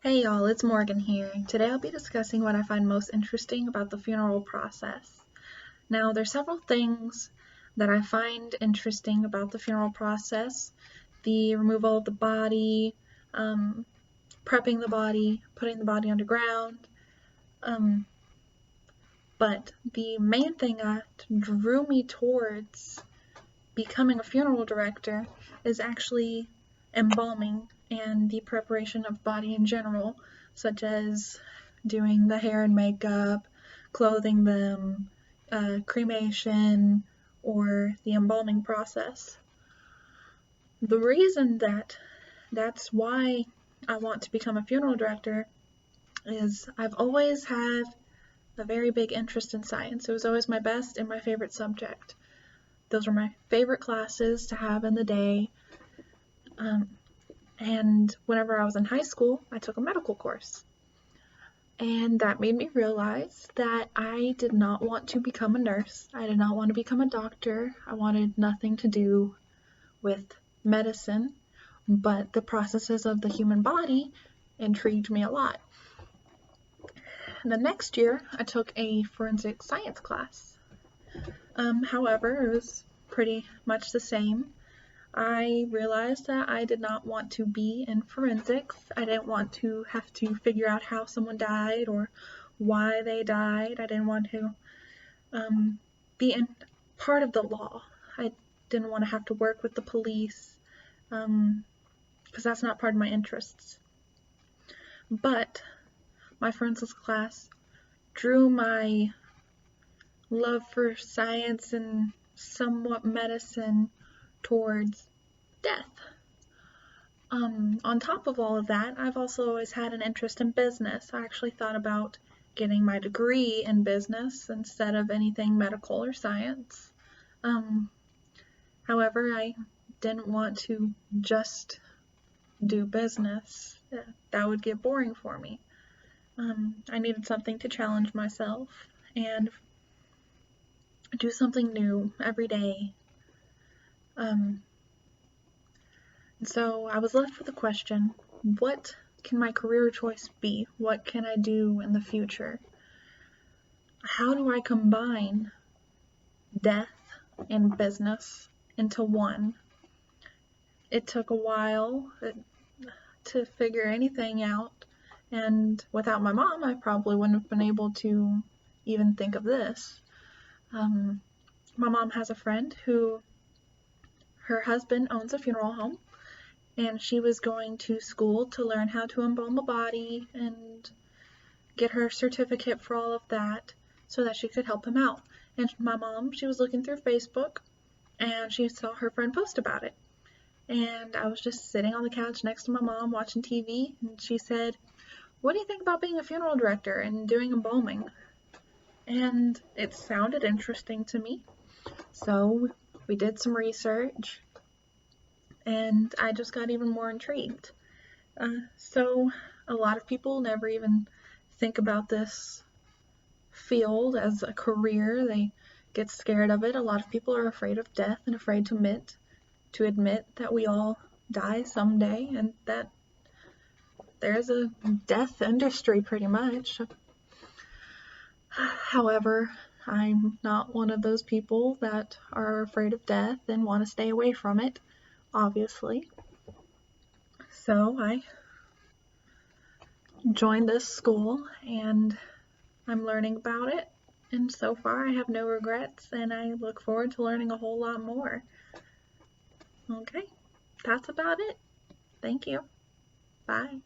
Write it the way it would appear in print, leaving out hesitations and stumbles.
Hey y'all, it's Morgan here. Today I'll be discussing what I find most interesting about the funeral process. Now, there's several things that I find interesting about the funeral process. The removal of the body, prepping the body, putting the body underground. But the main thing that drew me towards becoming a funeral director is actually embalming and the preparation of body in general, such as doing the hair and makeup, clothing them, cremation, or the embalming process. The reason that's why I want to become a funeral director is I've always had a very big interest in science. It was always my best and my favorite subject. Those were my favorite classes to have in the day. And whenever I was in high school, I took a medical course. And that made me realize that I did not want to become a nurse. I did not want to become a doctor. I wanted nothing to do with medicine, but the processes of the human body intrigued me a lot. The next year, I took a forensic science class. However, it was pretty much the same. I realized that I did not want to be in forensics. I didn't want to have to figure out how someone died or why they died. I didn't want to be in part of the law. I didn't want to have to work with the police because that's not part of my interests. But my forensics class drew my love for science and somewhat medicine towards death. On top of all of that, I've also always had an interest in business. I actually thought about getting my degree in business instead of anything medical or science. However, I didn't want to just do business. That would get boring for me. I needed something to challenge myself and do something new every day. So I was left with the question, what can my career choice be? What can I do in the future? How do I combine death and business into one? It took a while to figure anything out, and without my mom, I probably wouldn't have been able to even think of this. My mom has a friend who her husband owns a funeral home, and she was going to school to learn how to embalm a body and get her certificate for all of that so that she could help him out. And my mom, she was looking through Facebook and she saw her friend post about it. And I was just sitting on the couch next to my mom watching TV, and she said, "What do you think about being a funeral director and doing embalming?" And it sounded interesting to me. So we did some research and I just got even more intrigued. So a lot of people never even think about this field as a career. They get scared of it. A lot of people are afraid of death and afraid to admit that we all die someday and that there's a death industry pretty much. However, I'm not one of those people that are afraid of death and want to stay away from it, obviously. So I joined this school and I'm learning about it, and so far I have no regrets and I look forward to learning a whole lot more. Okay, that's about it. Thank you. Bye.